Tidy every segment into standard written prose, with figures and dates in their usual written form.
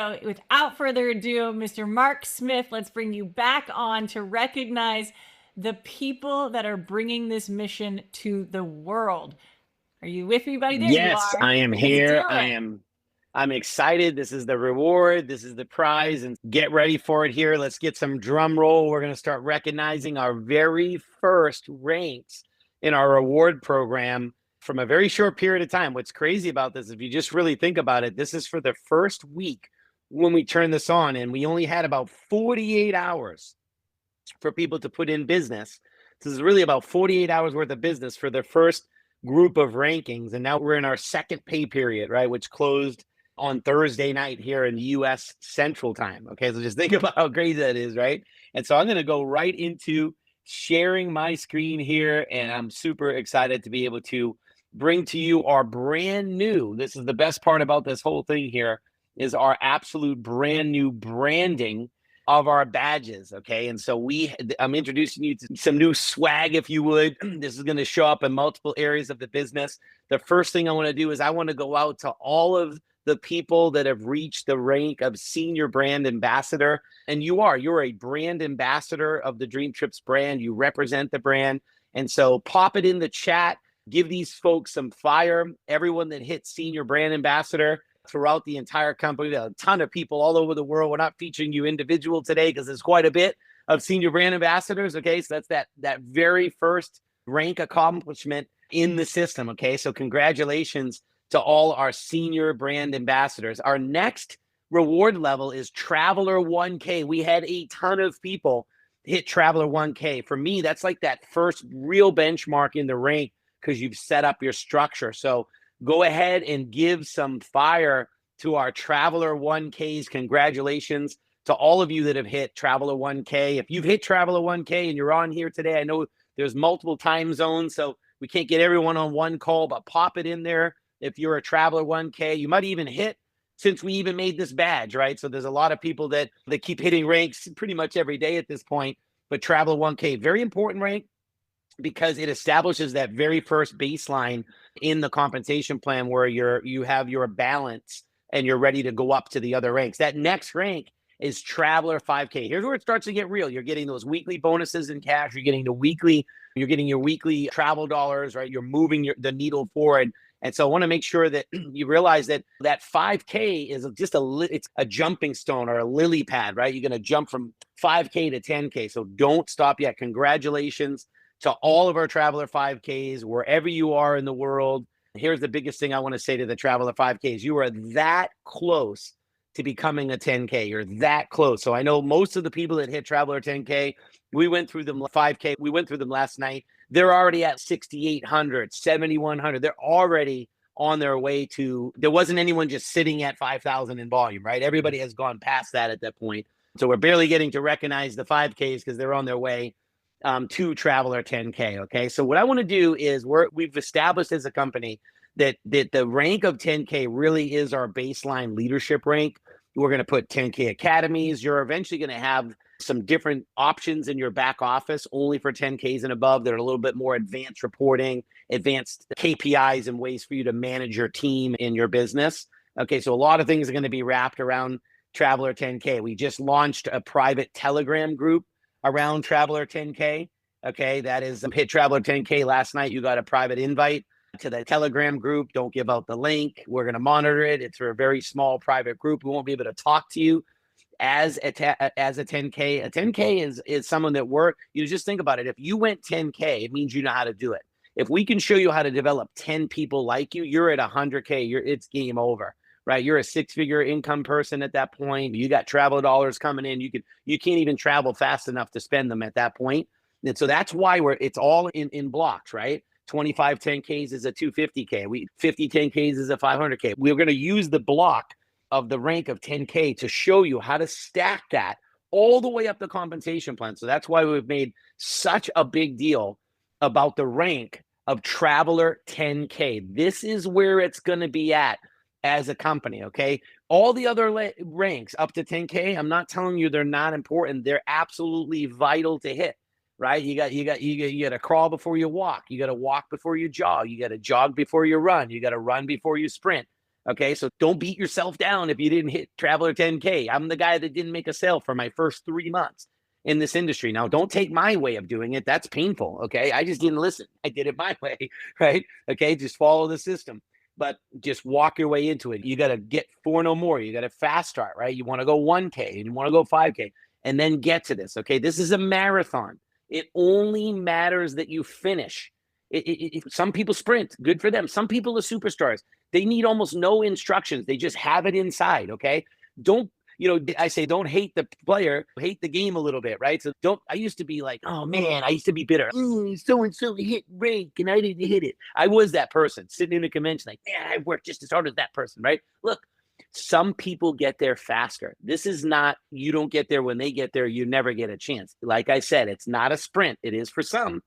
So without further ado, Mr. Mark Smith, let's bring you back on to recognize the people that are bringing this mission to the world. Are you with me, buddy? There you Yes, are. I am Let's do here. it. I'm excited. This is the reward. This is the prize, and get ready for it here. Let's get some drum roll. We're going to start recognizing our very first ranks in our reward program from a very short period of time. What's crazy about this, if you just really think about it, this is for the first week when we turned this on, and we only had about 48 hours for people to put in business. This is really about 48 hours worth of business for the first group of rankings. And now we're in our second pay period, right? Which closed on Thursday night here in US Central Time. Okay. So just think about how crazy that is, right? And so I'm going to go right into sharing my screen here. And I'm super excited to be able to bring to you our brand new, this is the best part about this whole thing here, is our absolute brand new branding of our badges. Okay. And so I'm introducing you to some new swag, if you would. This is going to show up in multiple areas of the business. The first thing I want to do is I want to go out to all of the people that have reached the rank of senior brand ambassador. And you're a brand ambassador of the DreamTrips brand. You represent the brand. And so pop it in the chat, give these folks some fire. Everyone that hit senior brand ambassador throughout the entire company, a ton of people all over the world. We're not featuring you individual today because there's quite a bit of senior brand ambassadors. Okay, so that's that very first rank accomplishment in the system. Okay, so congratulations to all our senior brand ambassadors. Our next reward level is Traveler 1K. We had a ton of people hit Traveler 1K. For me, that's like that first real benchmark in the rank because you've set up your structure. So go ahead and give some fire to our Traveler 1Ks. Congratulations to all of you that have hit Traveler 1K. If you've hit Traveler 1K and you're on here today, I know there's multiple time zones, so we can't get everyone on one call, but pop it in there. If you're a Traveler 1K, you might even hit since we even made this badge, right? So there's a lot of people that keep hitting ranks pretty much every day at this point, but Traveler 1K, very important rank, because it establishes that very first baseline in the compensation plan where you have your balance and you're ready to go up to the other ranks. That next rank is Traveler 5K. Here's where it starts to get real. You're getting those weekly bonuses in cash. You're getting your weekly travel dollars, right? You're moving the needle forward. And so I want to make sure that you realize that 5K is just it's a jumping stone or a lily pad, right? You're going to jump from 5K to 10K. So don't stop yet. Congratulations to all of our Traveler 5Ks, wherever you are in the world. Here's the biggest thing I want to say to the Traveler 5Ks. You are that close to becoming a 10K. You're that close. So I know most of the people that hit Traveler 10K, we went through them 5K. We went through them last night. They're already at 6,800, 7,100. They're already on their way to, there wasn't anyone just sitting at 5,000 in volume, right? Everybody has gone past that at that point. So we're barely getting to recognize the 5Ks because they're on their way to Traveler 10K. Okay. So what I want to do is we've established as a company that the rank of 10K really is our baseline leadership rank. We're going to put 10K academies. You're eventually going to have some different options in your back office only for 10Ks and above that are a little bit more advanced reporting, advanced KPIs and ways for you to manage your team in your business. Okay. So a lot of things are going to be wrapped around Traveler 10K. We just launched a private Telegram group around Traveler 10K. Okay, that is hit Traveler 10K last night. You got a private invite to the Telegram group. Don't give out the link. We're going to monitor it. It's for a very small private group. We won't be able to talk to you as a 10K. A 10K is someone that you just think about it. If you went 10K, it means you know how to do it. If we can show you how to develop 10 people like you, you're at 100K. It's game over. Right, you're a six-figure income person at that point. You got travel dollars coming in. You can't even travel fast enough to spend them at that point. And so that's why it's all in blocks, right? 25 10Ks is a 250K. 50 10Ks is a 500K. We're going to use the block of the rank of 10K to show you how to stack that all the way up the compensation plan. So that's why we've made such a big deal about the rank of Traveler 10K. This is where it's going to be at as a company, okay? All the other ranks up to 10K, I'm not telling you they're not important. They're absolutely vital to hit, right? You got to crawl before you walk. You got to walk before you jog. You got to jog before you run. You got to run before you sprint. Okay, so don't beat yourself down if you didn't hit Traveler 10K. I'm the guy that didn't make a sale for my first 3 months in this industry. Now, don't take my way of doing it. That's painful. Okay, I just didn't listen. I did it my way, right? Okay, just follow the system, but just walk your way into it. You got to get 4 no more. You got to fast start, right? You want to go 1K and you want to go 5K and then get to this. Okay, this is a marathon. It only matters that you finish. Some people sprint, good for them. Some people are superstars. They need almost no instructions. They just have it inside. Okay. Don't, I say, don't hate the player, hate the game a little bit, right? So I used to be like, oh man, I used to be bitter. So-and-so hit rank and I didn't hit it. I was that person sitting in a convention like, man, I worked just as hard as that person, right? Look, some people get there faster. This is not, you don't get there when they get there, you never get a chance. Like I said, it's not a sprint. It is for some,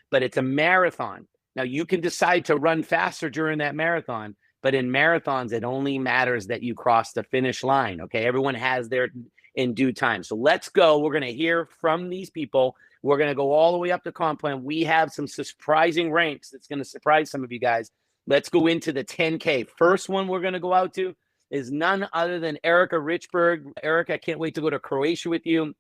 but it's a marathon. Now you can decide to run faster during that marathon, but in marathons, it only matters that you cross the finish line. Okay. Everyone has their in due time. So let's go. We're going to hear from these people. We're going to go all the way up to comp plan. We have some surprising ranks that's going to surprise some of you guys. Let's go into the 10K. First one we're going to go out to is none other than Erica Richberg. Erica, I can't wait to go to Croatia with you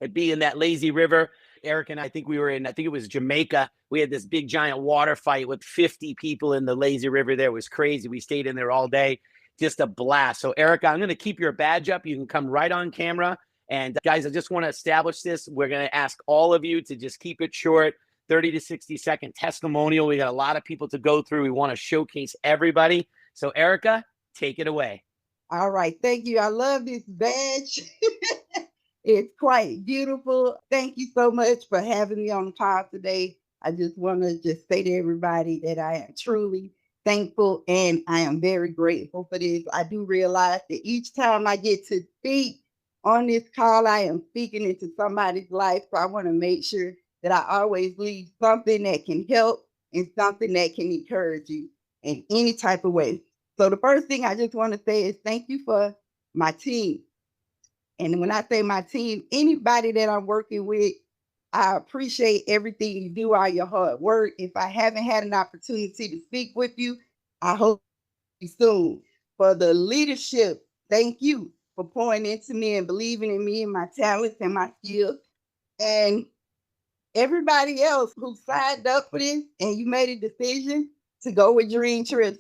and be in that lazy river. Eric and I think we were in, I think it was Jamaica. We had this big giant water fight with 50 people in the lazy river there. It was crazy. We stayed in there all day. Just a blast. So Erica, I'm going to keep your badge up. You can come right on camera. And guys, I just want to establish this. We're going to ask all of you to just keep it short, 30 to 60-second testimonial. We got a lot of people to go through. We want to showcase everybody. So Erica, take it away. All right. Thank you. I love this badge. It's quite beautiful. Thank you so much for having me on the pod today. I just want to just say to everybody that I am truly thankful and I am very grateful for this. I do realize that each time I get to speak on this call, I am speaking into somebody's life. So I want to make sure that I always leave something that can help and something that can encourage you in any type of way. So the first thing I just want to say is thank you for my team. And when I say my team, anybody that I'm working with, I appreciate everything you do, all your hard work. If I haven't had an opportunity to speak with you, I hope you soon. For the leadership, thank you for pouring into me and believing in me and my talents and my skills. And everybody else who signed up for this and you made a decision to go with DreamTrips,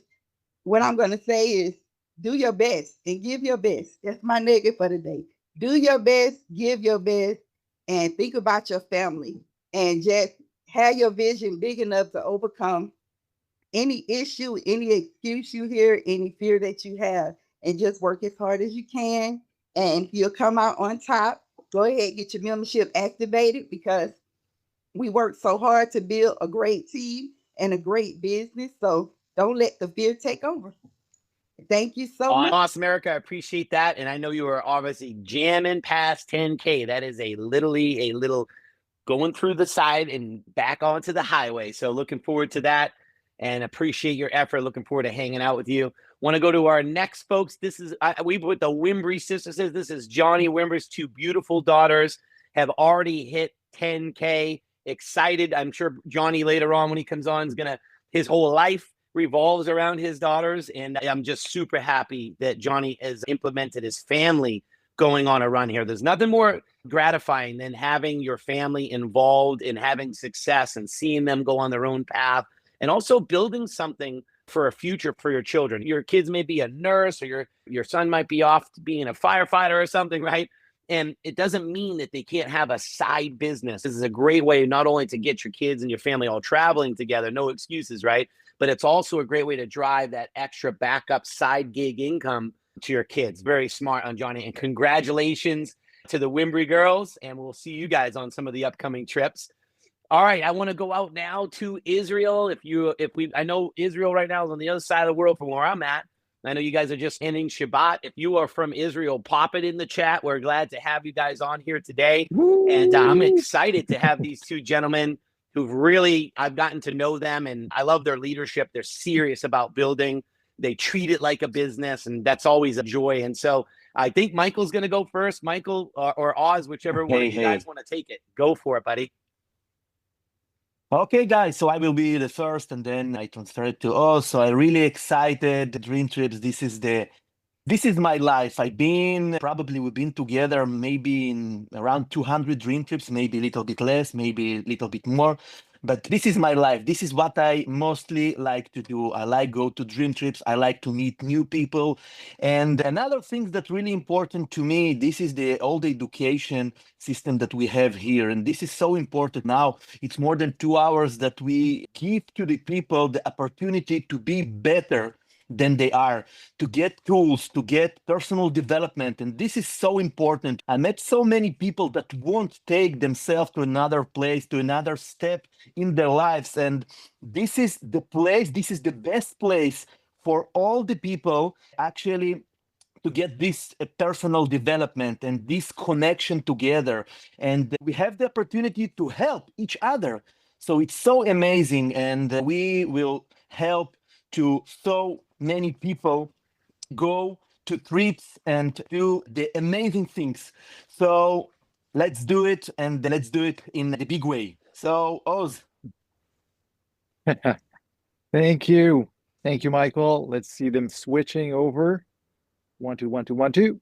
what I'm going to say is do your best and give your best. That's my nugget for today. Do your best, give your best, and think about your family. And just have your vision big enough to overcome any issue, any excuse you hear, any fear that you have. And just work as hard as you can. And you'll come out on top. Go ahead, get your membership activated because we work so hard to build a great team and a great business. So don't let the fear take over. Thank you so much. Awesome, Erica. I appreciate that. And I know you are obviously jamming past 10K. That is literally a little going through the side and back onto the highway. So looking forward to that and appreciate your effort. Looking forward to hanging out with you. Want to go to our next folks. This is, we put the Wimbrey sisters. This is Johnny Wimbrey's 2 beautiful daughters have already hit 10K. Excited. I'm sure Johnny later on when he comes on is going to, his whole life revolves around his daughters. And I'm just super happy that Johnny has implemented his family going on a run here. There's nothing more gratifying than having your family involved in having success and seeing them go on their own path and also building something for a future for your children. Your kids may be a nurse or your son might be off to being a firefighter or something, right? And it doesn't mean that they can't have a side business. This is a great way not only to get your kids and your family all traveling together, no excuses, right? But it's also a great way to drive that extra backup side gig income to your kids. Very smart on Johnny. And congratulations to the Wimbrey girls. And we'll see you guys on some of the upcoming trips. All right, I want to go out now to Israel. I know Israel right now is on the other side of the world from where I'm at. I know you guys are just ending Shabbat. If you are from Israel, pop it in the chat. We're glad to have you guys on here today. Woo! And I'm excited to have these 2 gentlemen I've gotten to know them and I love their leadership. They're serious about building. They treat it like a business and that's always a joy. And so I think Michael's going to go first. Michael or Oz, whichever one of you guys want to take it. Go for it, buddy. Okay, guys, so I will be the first and then I transfer it to Oz. So I'm really excited. DreamTrips, this is my life. We've been together maybe in around 200 dream trips, maybe a little bit less, maybe a little bit more. But this is my life. This is what I mostly like to do. I like go to dream trips. I like to meet new people. And another thing that's really important to me, this is all the education system that we have here. And this is so important now. It's more than 2 hours that we give to the people the opportunity to be better than they are, to get tools, to get personal development. And this is so important. I met so many people that won't take themselves to another place, to another step in their lives. And this is the place, this is the best place for all the people actually to get this personal development and this connection together. And we have the opportunity to help each other. So it's so amazing. And we will help to so many people go to trips and do the amazing things. So let's do it, and let's do it in the big way. So Oz. Thank you. Thank you, Michael. Let's see them switching over. 1, 2, 1, 2, 1, 2.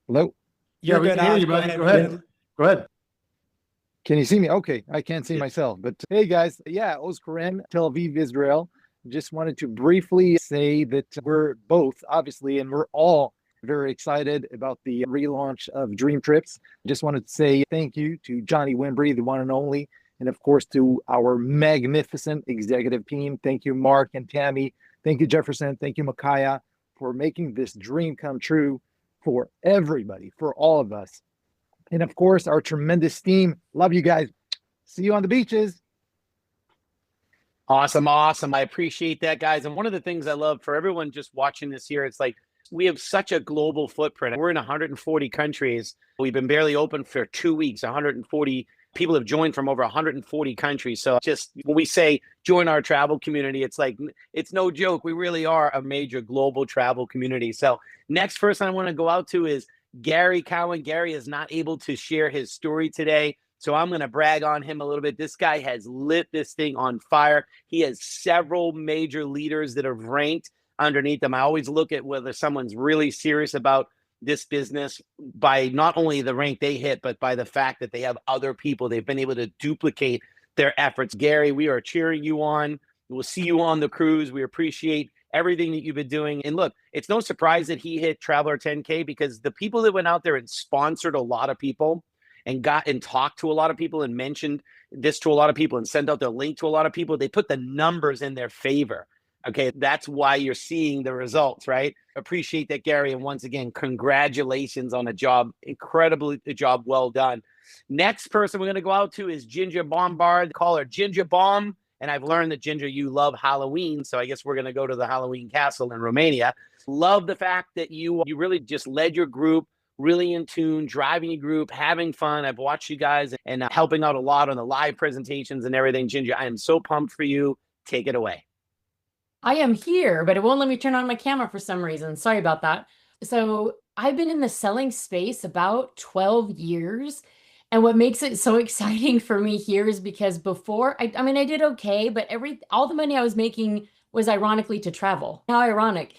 Hello? Yeah, we can hear you, buddy. Go ahead. Go ahead. Can you see me? Okay, I can't see myself. But hey, guys. Yeah, Oz Karen, Tel Aviv, Israel. Just wanted to briefly say that we're both, obviously, and we're all very excited about the relaunch of DreamTrips. Just wanted to say thank you to Johnny Wimbry, the one and only, and of course to our magnificent executive team. Thank you, Mark and Tammy. Thank you, Jefferson. Thank you, Micaiah, for making this dream come true for everybody, for all of us. And of course, our tremendous team. Love you guys. See you on the beaches. Awesome. I appreciate that, guys. And one of the things I love for everyone just watching this here, it's like we have such a global footprint. We're in 140 countries. We've been barely open for 2 weeks. 140 people have joined from over 140 countries. So just when we say join our travel community, it's like, it's no joke. We really are a major global travel community. So next person I want to go out to is Gary Cowan. Gary is not able to share his story today, so I'm going to brag on him a little bit. This guy has lit this thing on fire. He has several major leaders that have ranked underneath him. I always look at whether someone's really serious about this business by not only the rank they hit, but by the fact that they have other people. They've been able to duplicate their efforts. Gary, we are cheering you on. We'll see you on the cruise. We appreciate everything that you've been doing. And look, it's no surprise that he hit Traveler 10K, because the people that went out there and sponsored a lot of people and got and talked to a lot of people and mentioned this to a lot of people and sent out their link to a lot of people, they put the numbers in their favor. Okay, that's why you're seeing the results, right? Appreciate that, Gary. And once again, congratulations on a job, a job well done. Next person we're going to go out to is Ginger Bombard. Call her Ginger Bomb. And I've learned that, Ginger, you love Halloween. So I guess we're going to go to the Halloween castle in Romania. Love the fact that you really just led your group, really in tune, driving your group, having fun. I've watched you guys and helping out a lot on the live presentations and everything. Ginger, I am so pumped for you. Take it away. I am here, but it won't let me turn on my camera for some reason. Sorry about that. So I've been in the selling space about 12 years. And what makes it so exciting for me here is because before, I mean, I did okay, but all the money I was making was ironically to travel. How ironic.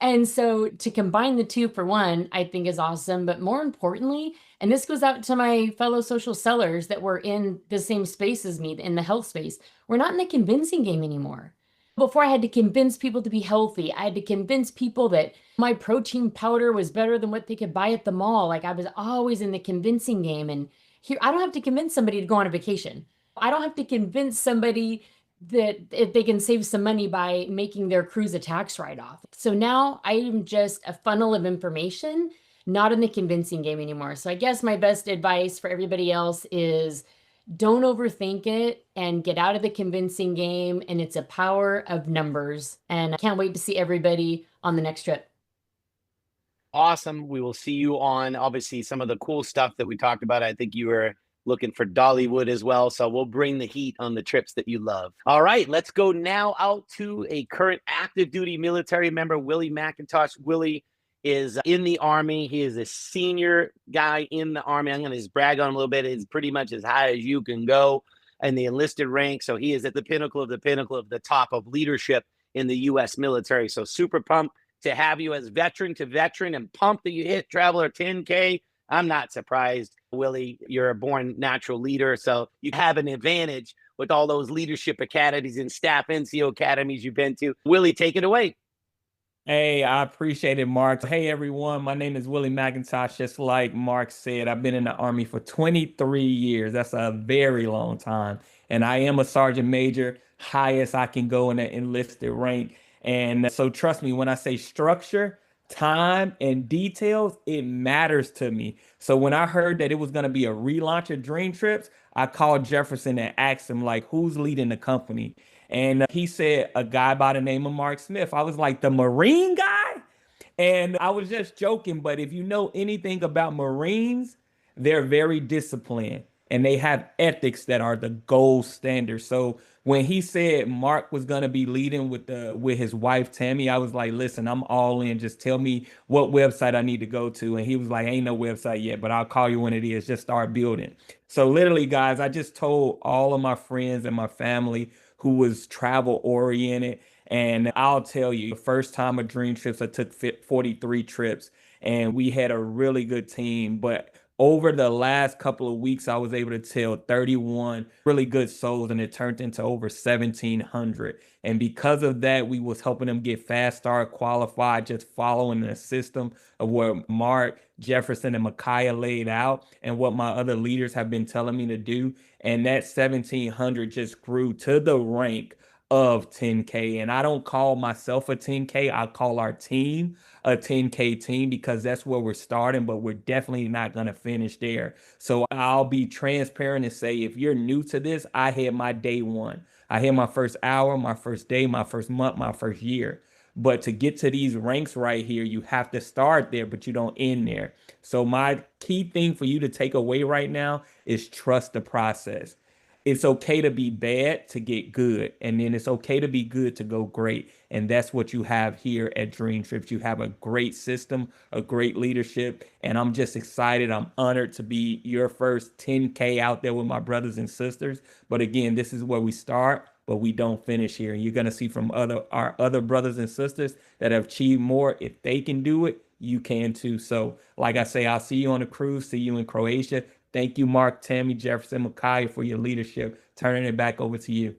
And so to combine the two for one, I think is awesome. But more importantly, and this goes out to my fellow social sellers that were in the same space as me, in the health space, we're not in the convincing game anymore. Before, I had to convince people to be healthy. I had to convince people that my protein powder was better than what they could buy at the mall. Like, I was always in the convincing game. And here, I don't have to convince somebody to go on a vacation. I don't have to convince somebody that if they can save some money by making their cruise a tax write-off. So now I am just a funnel of information, not in the convincing game anymore. So I guess my best advice for everybody else is don't overthink it and get out of the convincing game. And it's a power of numbers. And I can't wait to see everybody on the next trip. Awesome. We will see you on, obviously, some of the cool stuff that we talked about. I think you were looking for Dollywood as well. So we'll bring the heat on the trips that you love. All right, let's go now out to a current active duty military member, Willie McIntosh. Willie, is in the Army. He is a senior guy in the Army. I'm going to just brag on him a little bit. It's pretty much as high as you can go in the enlisted rank. So he is at the pinnacle of the top of leadership in the U.S. military. So super pumped to have you as veteran to veteran, and pumped that you hit Traveler 10K. I'm not surprised, Willie. You're a born natural leader, so you have an advantage with all those leadership academies and staff NCO academies you've been to. Willie, take it away. Hey, I appreciate it, Mark. Hey, everyone. My name is Willie McIntosh. Just like Mark said, I've been in the Army for 23 years. That's a very long time. And I am a sergeant major, highest I can go in the enlisted rank. And so trust me, when I say structure, time, and details, it matters to me. So when I heard that it was going to be a relaunch of DreamTrips, I called Jefferson and asked him, like, who's leading the company? And he said, a guy by the name of Mark Smith. I was like, the Marine guy? And I was just joking, but if you know anything about Marines, they're very disciplined and they have ethics that are the gold standard. So when he said Mark was going to be leading with his wife Tammy, I was like, listen, I'm all in. Just tell me what website I need to go to. And he was like, ain't no website yet, but I'll call you when it is. Just start building. So literally, guys, I just told all of my friends and my family who was travel oriented. And I'll tell you, the first time of DreamTrips, I took 43 trips and we had a really good team. But over the last couple of weeks, I was able to tell 31 really good souls, and it turned into over 1,700. And because of that, we was helping them get fast start qualified, just following the system of what Mark, Jefferson, and Micaiah laid out and what my other leaders have been telling me to do. And that 1,700 just grew to the rank of 10K. And I don't call myself a 10K. I call our team a 10K team because that's where we're starting, but we're definitely not going to finish there. So I'll be transparent and say, if you're new to this, I had my day one. I had my first hour, my first day, my first month, my first year. But to get to these ranks right here, you have to start there, but you don't end there. So my key thing for you to take away right now is trust the process. It's okay to be bad to get good, and then it's okay to be good to go great. And that's what you have here at DreamTrips. You have a great system, a great leadership, and I'm just excited. I'm honored to be your first 10K out there with my brothers and sisters. But again, this is where we start, but we don't finish here. And you're going to see from our other brothers and sisters that have achieved more. If they can do it, you can too. So like I say, I'll see you on the cruise, see you in Croatia. Thank you, Mark, Tammy, Jefferson, Micaiah, for your leadership. Turning it back over to you.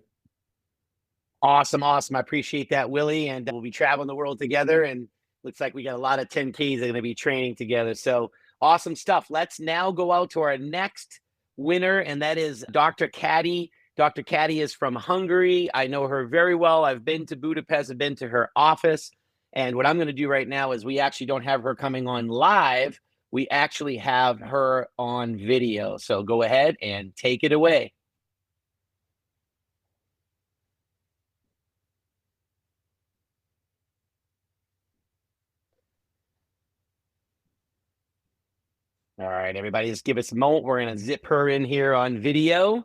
Awesome. Awesome. I appreciate that, Willie. And we'll be traveling the world together. And looks like we got a lot of 10Ks that are going to be training together. So awesome stuff. Let's now go out to our next winner, and that is Dr. Caddy. Dr. Caddy is from Hungary. I know her very well. I've been to Budapest. I've been to her office. And what I'm going to do right now is we actually don't have her coming on live. We actually have her on video. So go ahead and take it away. All right, everybody, just give us a moment. We're going to zip her in here on video.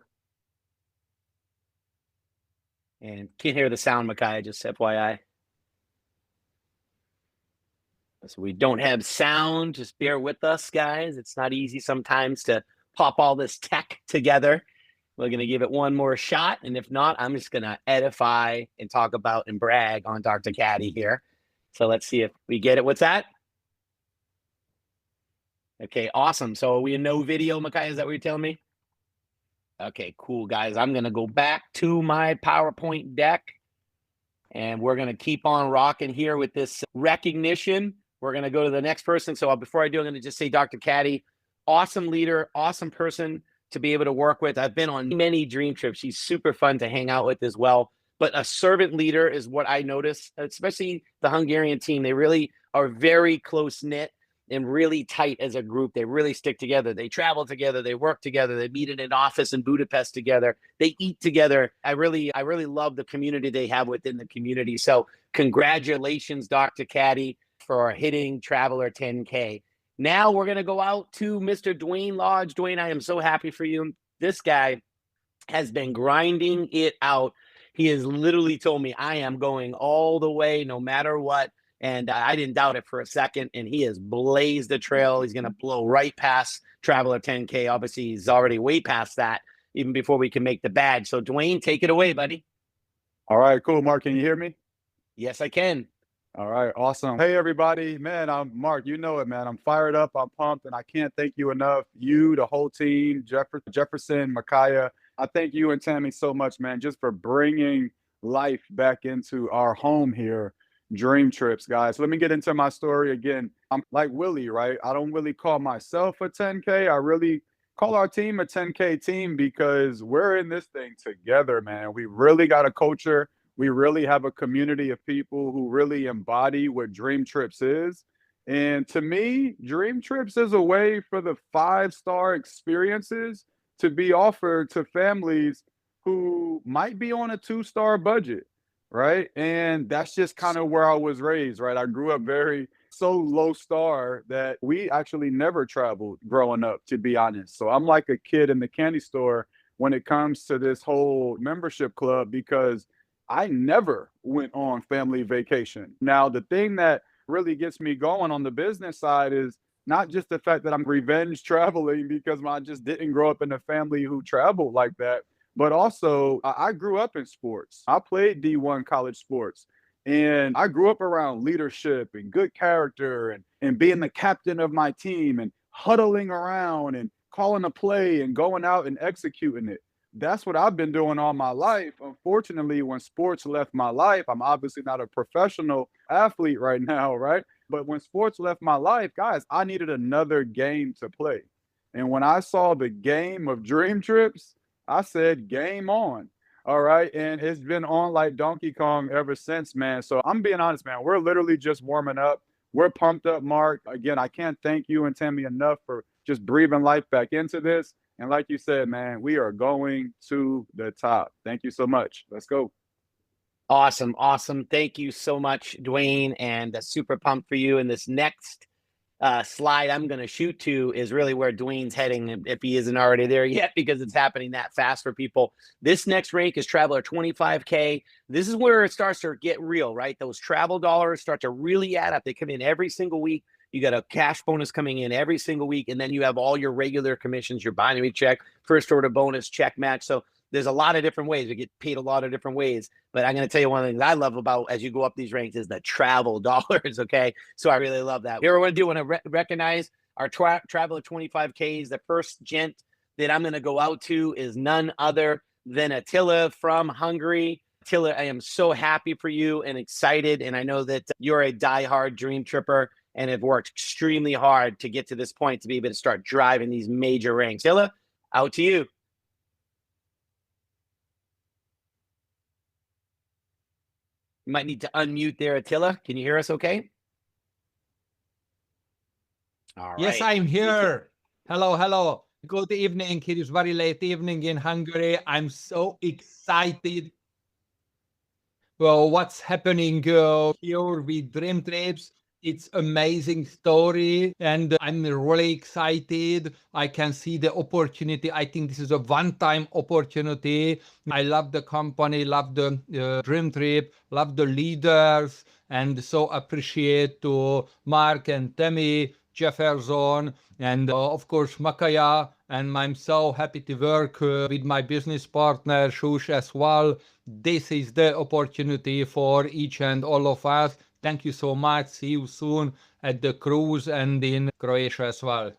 And can't hear the sound, Micaiah, just FYI. So we don't have sound. Just bear with us, guys. It's not easy sometimes to pop all this tech together. We're going to give it one more shot. And if not, I'm just going to edify and talk about and brag on Dr. Caddy here. So let's see if we get it. What's that? Okay, awesome. So are we in no video, Micaiah? Is that what you're telling me? Okay, cool, guys. I'm going to go back to my PowerPoint deck. And we're going to keep on rocking here with this recognition. We're going to go to the next person. So before I do, I'm going to just say Dr. Caddy, awesome leader, awesome person to be able to work with. I've been on many DreamTrips. She's super fun to hang out with as well. But a servant leader is what I notice, especially the Hungarian team. They really are very close-knit and really tight as a group. They really stick together. They travel together. They work together. They meet in an office in Budapest together. They eat together. I really love the community they have within the community. So congratulations, Dr. Caddy, for hitting Traveler 10K. Now we're going to go out to Mr. Dwayne Lodge. Dwayne, I am so happy for you. This guy has been grinding it out. He has literally told me, I am going all the way no matter what. And I didn't doubt it for a second. And he has blazed the trail. He's going to blow right past Traveler 10K. Obviously, he's already way past that, even before we can make the badge. So, Dwayne, take it away, buddy. All right, cool. Mark, can you hear me? Yes, I can. All right, awesome. Hey, everybody. Man, I'm Mark. You know it, man. I'm fired up. I'm pumped. And I can't thank you enough. You, the whole team, Jefferson, Micaiah. I thank you and Tammy so much, man, just for bringing life back into our home here. DreamTrips, guys. Let me get into my story again. I'm like Willie, right? I don't really call myself a 10K. I really call our team a 10K team because we're in this thing together, man. We really got a culture. We really have a community of people who really embody what DreamTrips is. And to me, DreamTrips is a way for the 5-star experiences to be offered to families who might be on a 2-star budget. Right. And that's just kind of where I was raised. Right. I grew up so low star that we actually never traveled growing up, to be honest. So I'm like a kid in the candy store when it comes to this whole membership club because I never went on family vacation. Now, the thing that really gets me going on the business side is not just the fact that I'm revenge traveling because I just didn't grow up in a family who traveled like that. But also, I grew up in sports. I played D1 college sports. And I grew up around leadership and good character and being the captain of my team and huddling around and calling a play and going out and executing it. That's what I've been doing all my life. Unfortunately, when sports left my life, I'm obviously not a professional athlete right now, right? But when sports left my life, guys, I needed another game to play. And when I saw the game of DreamTrips, I said, game on. All right. And it's been on like Donkey Kong ever since, man. So I'm being honest, man. We're literally just warming up. We're pumped up, Mark. Again, I can't thank you and Tammy enough for just breathing life back into this. And like you said, man, we are going to the top. Thank you so much. Let's go. Awesome. Awesome. Thank you so much, Dwayne. And super pumped for you. And this next slide I'm going to shoot to is really where Dwayne's heading, if he isn't already there yet, because it's happening that fast for people. This next rank is Traveler 25K. This is where it starts to get real, right? Those travel dollars start to really add up. They come in every single week. You got a cash bonus coming in every single week, and then you have all your regular commissions, your binary check, first order bonus, check match. So there's a lot of different ways. We get paid a lot of different ways. But I'm going to tell you one of the things I love about as you go up these ranks is the travel dollars, okay? So I really love that. Here we're going to do, want to recognize our Traveler 25Ks. The first gent that I'm going to go out to is none other than Attila from Hungary. Attila, I am so happy for you and excited. And I know that you're a diehard dream tripper and have worked extremely hard to get to this point to be able to start driving these major ranks. Attila, out to you. You might need to unmute there, Attila. Can you hear us okay? All right. Yes, I'm here. Hello, hello. Good evening. It is very late evening in Hungary. I'm so excited. Well, what's happening here with DreamTrips? It's amazing story and I'm really excited. I can see the opportunity. I think this is a one-time opportunity. I love the company, love the Dream Trip, love the leaders, and so appreciate to Mark and Tammy, Jefferson, and of course Makaya. And I'm so happy to work with my business partner, Shush, as well. This is the opportunity for each and all of us. Thank you so much. See you soon at the cruise and in Croatia as well.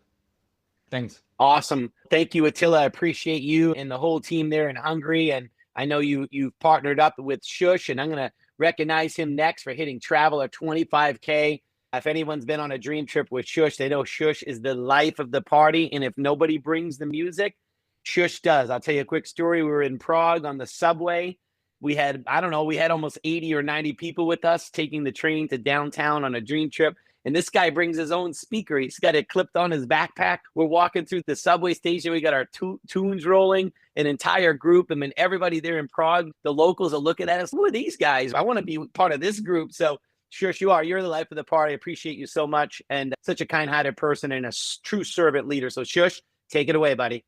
Thanks. Awesome. Thank you, Attila. I appreciate you and the whole team there in Hungary. And I know you've partnered up with Shush, and I'm going to recognize him next for hitting Traveler 25K. If anyone's been on a dream trip with Shush, they know Shush is the life of the party. And if nobody brings the music, Shush does. I'll tell you a quick story. We were in Prague on the subway. We had, we had almost 80 or 90 people with us taking the train to downtown on a dream trip. And this guy brings his own speaker. He's got it clipped on his backpack. We're walking through the subway station. We got our tunes rolling, an entire group. I mean, everybody there in Prague, the locals are looking at us. Who are these guys? I want to be part of this group. So Shush, you are. You're the life of the party. I appreciate you so much. And such a kind-hearted person and a true servant leader. So Shush, take it away, buddy.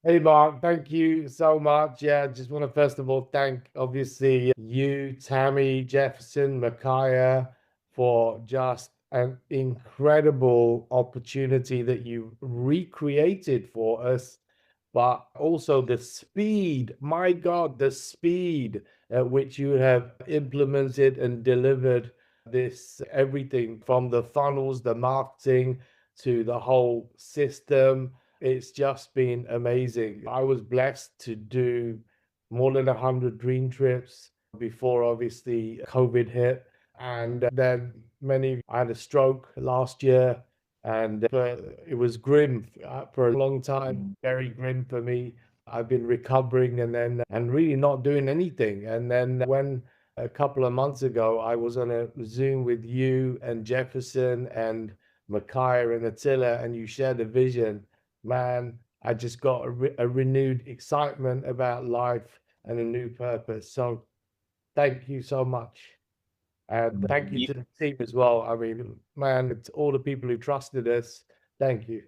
Hey, Mark, thank you so much. Yeah, just want to first of all thank, obviously, you, Tammy, Jefferson, Micaiah, for just an incredible opportunity that you recreated for us, but also the speed, my God, the speed at which you have implemented and delivered this, everything from the funnels, the marketing, to the whole system. It's just been amazing. I was blessed to do more than 100 dream trips before obviously COVID hit. And then I had a stroke last year, and it was grim for a long time, very grim for me. I've been recovering and really not doing anything. And then when a couple of months ago, I was on a Zoom with you and Jefferson and Micaiah and Attila, and you shared a vision, man, I just got a renewed excitement about life and a new purpose. So thank you so much. And thank you to the team as well. I mean, man, it's all the people who trusted us. Thank you.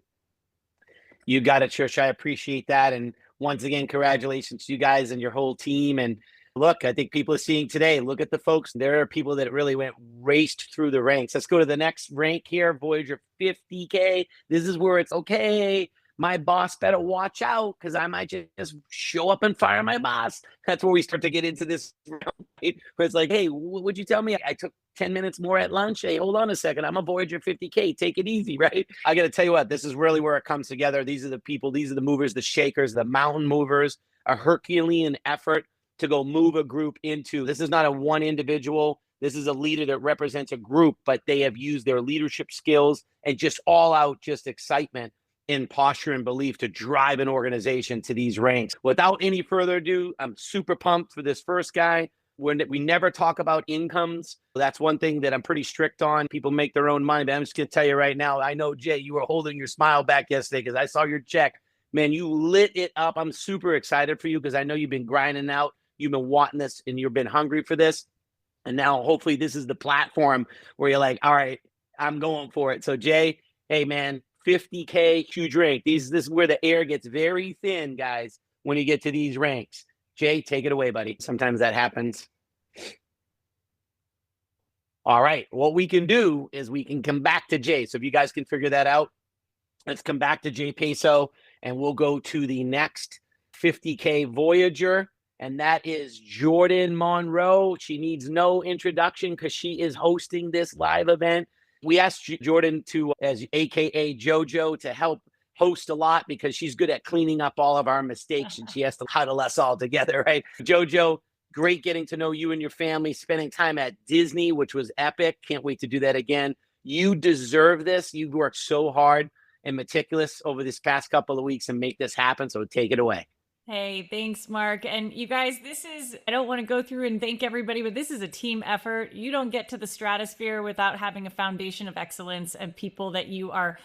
You got it, Church. I appreciate that. And once again, congratulations to you guys and your whole team. And look, I think people are seeing today, look at the folks. There are people that really raced through the ranks. Let's go to the next rank here, Voyager 50K. This is where it's okay. My boss better watch out because I might just show up and fire my boss. That's where we start to get into this, right? Where it's like, hey, would you tell me I took 10 minutes more at lunch? Hey, hold on a second. I'm a Voyager 50K. Take it easy, right? I got to tell you what, this is really where it comes together. These are the people, these are the movers, the shakers, the mountain movers, a Herculean effort to go move a group into. This is not a one individual. This is a leader that represents a group, but they have used their leadership skills and just all out just excitement in posture and belief to drive an organization to these ranks. Without any further ado, I'm super pumped for this first guy. We never talk about incomes. That's one thing that I'm pretty strict on. People make their own money, but I'm just going to tell you right now, I know, Jay, you were holding your smile back yesterday because I saw your check. Man, you lit it up. I'm super excited for you because I know you've been grinding out. You've been wanting this and you've been hungry for this. And now hopefully this is the platform where you're like, all right, I'm going for it. So Jay, hey man, 50K, huge rank. This is where the air gets very thin, guys, when you get to these ranks. Jay, take it away, buddy. Sometimes that happens. All right. What we can do is we can come back to Jay. So if you guys can figure that out, let's come back to Jay Peso and we'll go to the next 50K Voyager. And that is Jordan Monroe. She needs no introduction because she is hosting this live event. We asked Jordan to, as AKA JoJo, to help host a lot because she's good at cleaning up all of our mistakes and she has to huddle us all together, right? JoJo, great getting to know you and your family, spending time at Disney, which was epic. Can't wait to do that again. You deserve this. You've worked so hard and meticulous over this past couple of weeks and make this happen. So take it away. Hey, thanks, Mark. And you guys, I don't want to go through and thank everybody, but this is a team effort. You don't get to the stratosphere without having a foundation of excellence and people that you are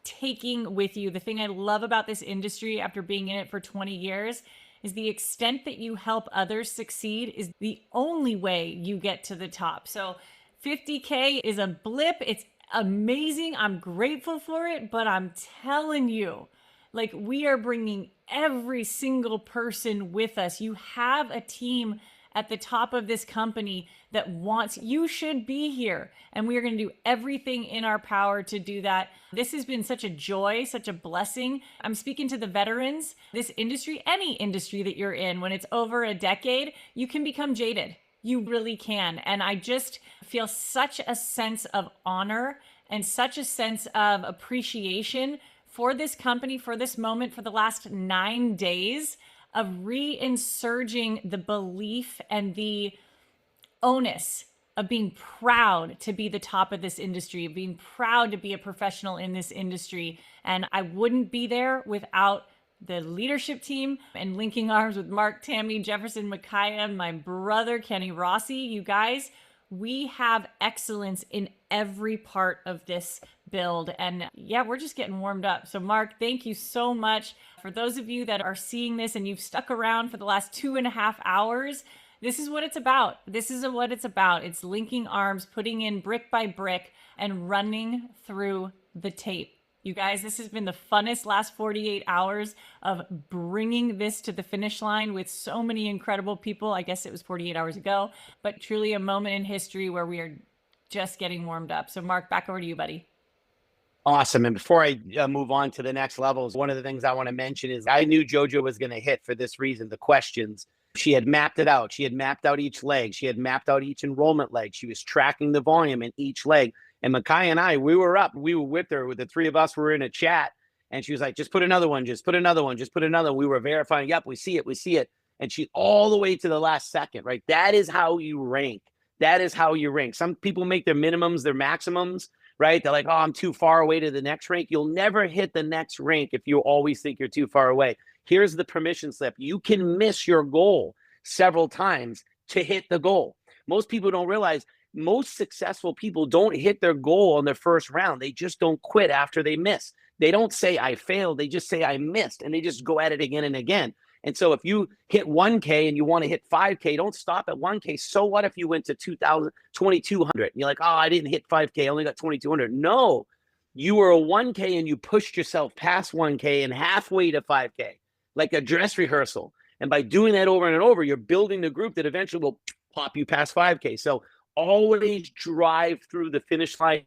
taking with you. The thing I love about this industry after being in it for 20 years is the extent that you help others succeed is the only way you get to the top. So 50K is a blip. It's amazing. I'm grateful for it, but I'm telling you, like, we are bringing every single person with us. You have a team at the top of this company that you should be here. And we are going to do everything in our power to do that. This has been such a joy, such a blessing. I'm speaking to the veterans. This industry, any industry that you're in, when it's over a decade, you can become jaded. You really can. And I just feel such a sense of honor and such a sense of appreciation for this company, for this moment, for the last 9 days of reinsurging the belief and the onus of being proud to be the top of this industry, of being proud to be a professional in this industry. And I wouldn't be there without the leadership team and linking arms with Mark, Tammy, Jefferson, Micaiah, my brother, Kenny Rossi. You guys, we have excellence in every part of this build. And yeah, we're just getting warmed up. So Mark, thank you so much. For those of you that are seeing this and you've stuck around for the last 2.5 hours, this is what it's about. This is what it's about. It's linking arms, putting in brick by brick and running through the tape. You guys, this has been the funnest last 48 hours of bringing this to the finish line with so many incredible people. I guess it was 48 hours ago, but truly a moment in history where we are just getting warmed up. So Mark, back over to you, buddy. Awesome. And before I move on to the next levels, one of the things I want to mention is I knew JoJo was going to hit for this reason, the questions. She had mapped it out. She had mapped out each leg. She had mapped out each enrollment leg. She was tracking the volume in each leg. And Micaiah and I, we were with her, with the three of us were in a chat. And she was like, just put another one, just put another one, just put another one. We were verifying, yep, we see it. And she all the way to the last second, right? That is how you rank. That is how you rank. Some people make their minimums, their maximums, right? They're like, oh, I'm too far away to the next rank. You'll never hit the next rank if you always think you're too far away. Here's the permission slip. You can miss your goal several times to hit the goal. Most people don't realize most successful people don't hit their goal on their first round. They just don't quit after they miss. They don't say I failed. They just say I missed, and they just go at it again and again. And so if you hit 1K and you want to hit 5K, don't stop at 1K. So what if you went to 2,200? You're like, oh, I didn't hit 5K. I only got 2,200. No, you were a 1K and you pushed yourself past 1K and halfway to 5K, like a dress rehearsal. And by doing that over and over, you're building the group that eventually will pop you past 5K. So always drive through the finish line.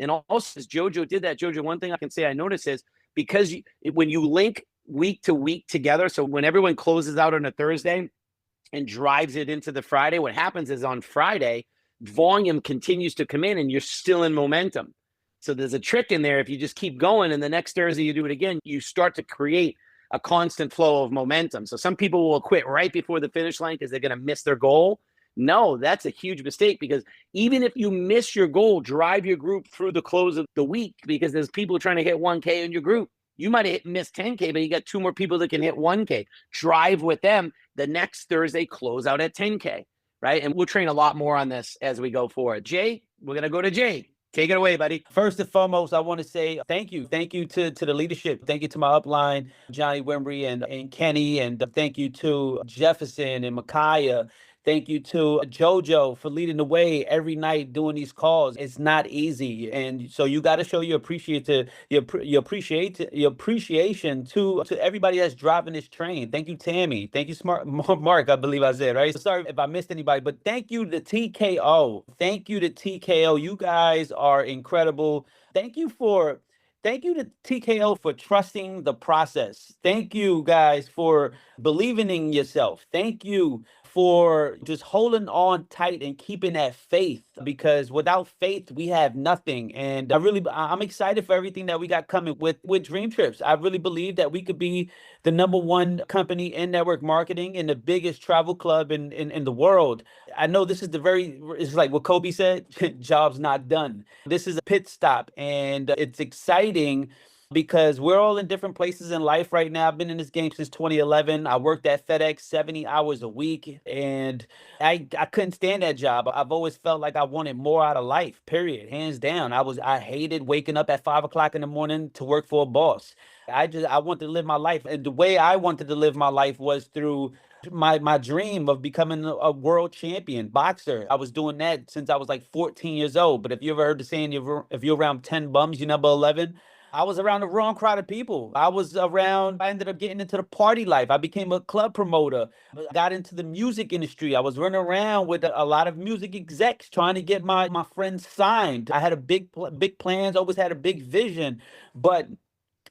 And also, as JoJo did that, JoJo, one thing I can say I noticed is because when you link week to week together, so when everyone closes out on a Thursday and drives it into the Friday, what happens is on Friday, volume continues to come in and you're still in momentum. So there's a trick in there. If you just keep going and the next Thursday you do it again, you start to create a constant flow of momentum. So some people will quit right before the finish line because they're going to miss their goal. No, that's a huge mistake, because even if you miss your goal, drive your group through the close of the week, because there's people trying to hit 1K in your group. You might have missed 10K, but you got 2 more people that can hit 1K. Drive with them. The next Thursday, close out at 10K, right? And we'll train a lot more on this as we go forward. Jay, we're going to go to Jay. Take it away, buddy. First and foremost, I want to say thank you. Thank you to the leadership. Thank you to my upline, Johnny Wembry and Kenny. And thank you to Jefferson and Micaiah. Thank you to JoJo for leading the way every night doing these calls. It's not easy, and so you got to show your appreciation to everybody that's driving this train. Thank you, Tammy. Thank you, Mark. I believe I said right. So sorry if I missed anybody, but thank you to TKO. Thank you to TKO. You guys are incredible. Thank you to TKO for trusting the process. Thank you guys for believing in yourself. Thank you for just holding on tight and keeping that faith, because without faith, we have nothing. And I'm excited for everything that we got coming with DreamTrips. I really believe that we could be the #1 company in network marketing and the biggest travel club in the world. I know this is it's like what Kobe said, job's not done. This is a pit stop, and it's exciting because we're all in different places in life right now. I've been in this game since 2011. I worked at FedEx 70 hours a week, and I couldn't stand that job. I've always felt like I wanted more out of life, period, hands down. I hated waking up at 5 o'clock in the morning to work for a boss. I wanted to live my life, and the way I wanted to live my life was through my dream of becoming a world champion boxer. I was doing that since I was like 14 years old. But if you ever heard the saying, if you're around 10 bums, you're number 11. I was around the wrong crowd of people. I ended up getting into the party life. I became a club promoter. I got into the music industry. I was running around with a lot of music execs trying to get my friends signed. I had big plans, always had a big vision, but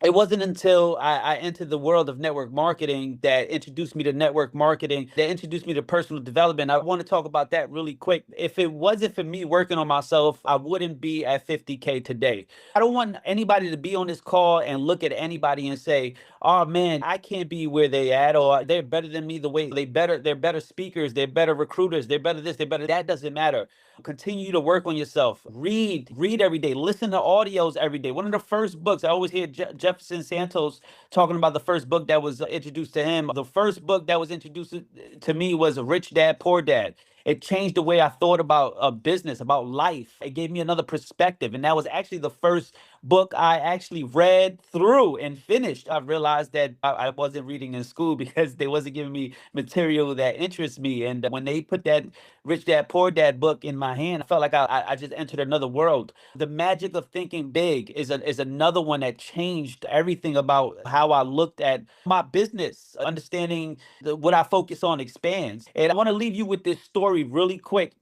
it wasn't until I entered the world of network marketing that introduced me to network marketing, that introduced me to personal development. I want to talk about that really quick. If it wasn't for me working on myself, I wouldn't be at 50K today. I don't want anybody to be on this call and look at anybody and say, oh man, I can't be where they at, or they're better than me. They're better speakers, they're better recruiters, they're better this, they're better. That doesn't matter. Continue to work on yourself. Read every day. Listen to audios every day. One of the first books, I always hear Jefferson Santos talking about the first book that was introduced to him. The first book that was introduced to me was Rich Dad, Poor Dad. It changed the way I thought about business, about life. It gave me another perspective. And that was actually the first book I actually read through and finished. I realized that I wasn't reading in school because they wasn't giving me material that interests me. And when they put that Rich Dad, Poor Dad book in my hand, I felt like I just entered another world. The magic of thinking big is another one that changed everything about how I looked at my business. Understanding what I focus on expands. And I want to leave you with this story really quick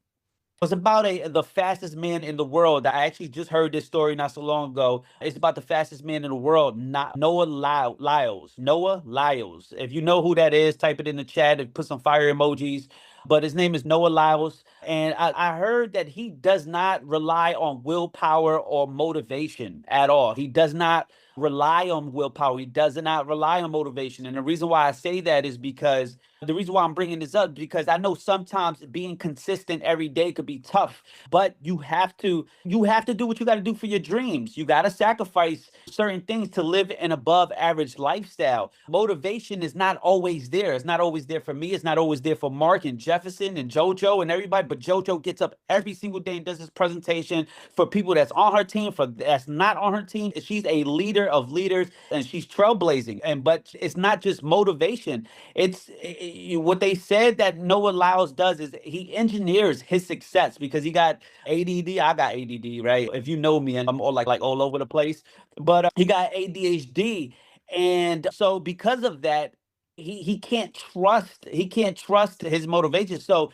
It's about the fastest man in the world. I actually just heard this story not so long ago. It's about the fastest man in the world, not Noah Lyles. Noah Lyles. If you know who that is, type it in the chat and put some fire emojis. But his name is Noah Lyles. And I heard that he does not rely on willpower or motivation at all. He does not rely on willpower. He does not rely on motivation. And the reason why I say that is because the reason why I'm bringing this up, because I know sometimes being consistent every day could be tough, but you have to do what you got to do for your dreams. You got to sacrifice certain things to live an above average lifestyle. Motivation is not always there. It's not always there for me. It's not always there for Mark and Jefferson and JoJo and everybody. But JoJo gets up every single day and does this presentation for people that's on her team, for that's not on her team. She's a leader of leaders and she's trailblazing. But it's not just motivation. It's what they said that Noah Lyles does is he engineers his success because he got ADD. I got ADD, right? If you know me, and I'm all like all over the place, but he got ADHD, and so because of that, he can't trust his motivation. So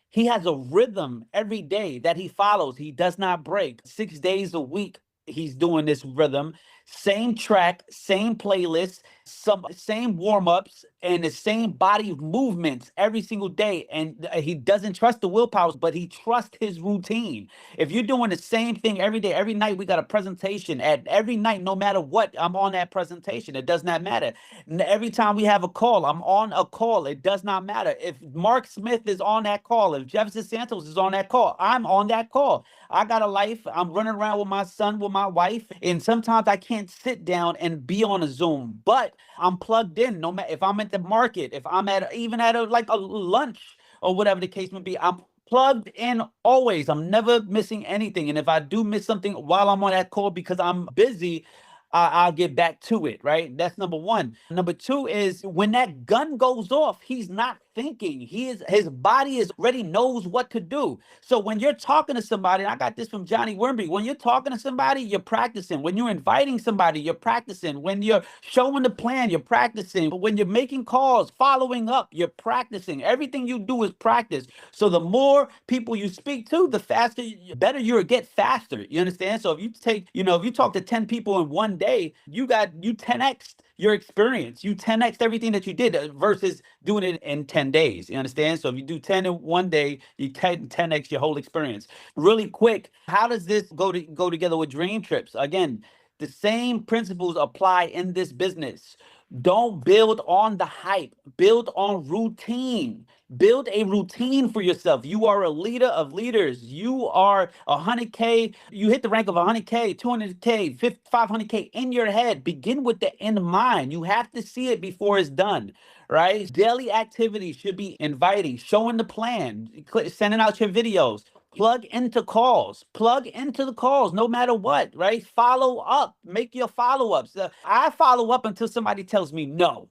he has a rhythm every day that he follows. He does not break. 6 days a week, he's doing this rhythm. Same track, same playlist, same warm-ups, and the same body movements every single day. And he doesn't trust the willpower, but he trusts his routine. If you're doing the same thing every day, every night we got a presentation. At every night, no matter what, I'm on that presentation. It does not matter. Every time we have a call, I'm on a call. It does not matter. If Mark Smith is on that call, if Jefferson Santos is on that call, I'm on that call. I got a life. I'm running around with my son, with my wife, and sometimes I can't sit down and be on a Zoom, but I'm plugged in. No matter if I'm at the market, if I'm at even at a lunch or whatever the case may be, I'm plugged in always. I'm never missing anything. And if I do miss something while I'm on that call because I'm busy, I'll get back to it, right? That's number one. Number two is when that gun goes off, he's not thinking. His body is already knows what to do. So when you're talking to somebody, and I got this from Johnny Wimby, when you're talking to somebody, you're practicing. When you're inviting somebody, you're practicing. When you're showing the plan, you're practicing. But when you're making calls, following up, you're practicing. Everything you do is practice. So the more people you speak to, the faster, better you'll get faster. You understand? So if you take, if you talk to 10 people in one day, you 10x your experience. You 10x everything that you did versus doing it in 10 days. You understand? So if you do 10 in one day, you can 10x your whole experience. Really quick, how does this go together with DreamTrips? Again, the same principles apply in this business. Don't build on the hype. Build on routine. Build a routine for yourself. You are a leader of leaders. You are 100K. You hit the rank of 100K, 200K, 500K in your head. Begin with the end in mind. You have to see it before it's done, right? Daily activities should be inviting, showing the plan, sending out your videos. Plug into calls. Plug into the calls, no matter what, right? Follow up. Make your follow-ups. I follow up until somebody tells me no.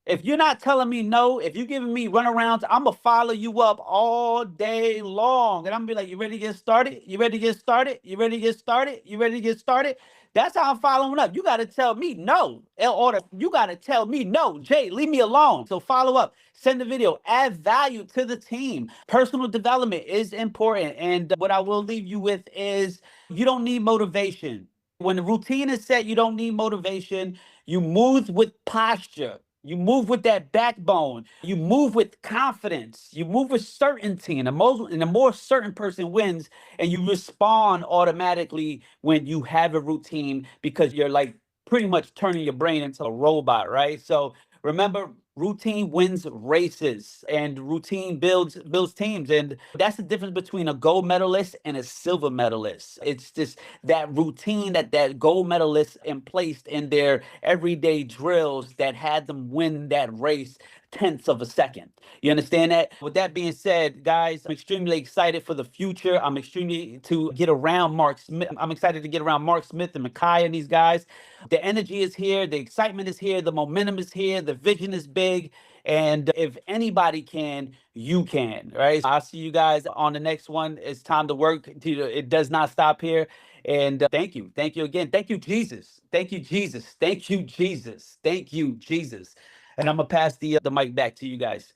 If you're not telling me no, if you're giving me runarounds, I'm going to follow you up all day long. And I'm going to be like, you ready to get started? You ready to get started? You ready to get started? You ready to get started? That's how I'm following up. You got to tell me no. You got to tell me no. Jay, leave me alone. So follow up. Send the video. Add value to the team. Personal development is important. And what I will leave you with is you don't need motivation. When the routine is set, you don't need motivation. You move with posture. You move with that backbone. You move with confidence. You move with certainty. And the more certain person wins, and you respond automatically when you have a routine because you're like pretty much turning your brain into a robot, right? So remember, routine wins races and routine builds teams. And that's the difference between a gold medalist and a silver medalist. It's just that routine that gold medalists placed in their everyday drills that had them win that race tenths of a second. You understand that? With that being said, guys, I'm extremely excited for the future. I'm extremely to get around Mark Smith. I'm excited to get around Mark Smith and Micaiah and these guys. The energy is here. The excitement is here. The momentum is here. The vision is big. And if anybody can, you can, right? I'll see you guys on the next one. It's time to work. It does not stop here. And thank you. Thank you again. Thank you, Jesus. Thank you, Jesus. Thank you, Jesus. Thank you, Jesus. And I'm going to pass the mic back to you guys.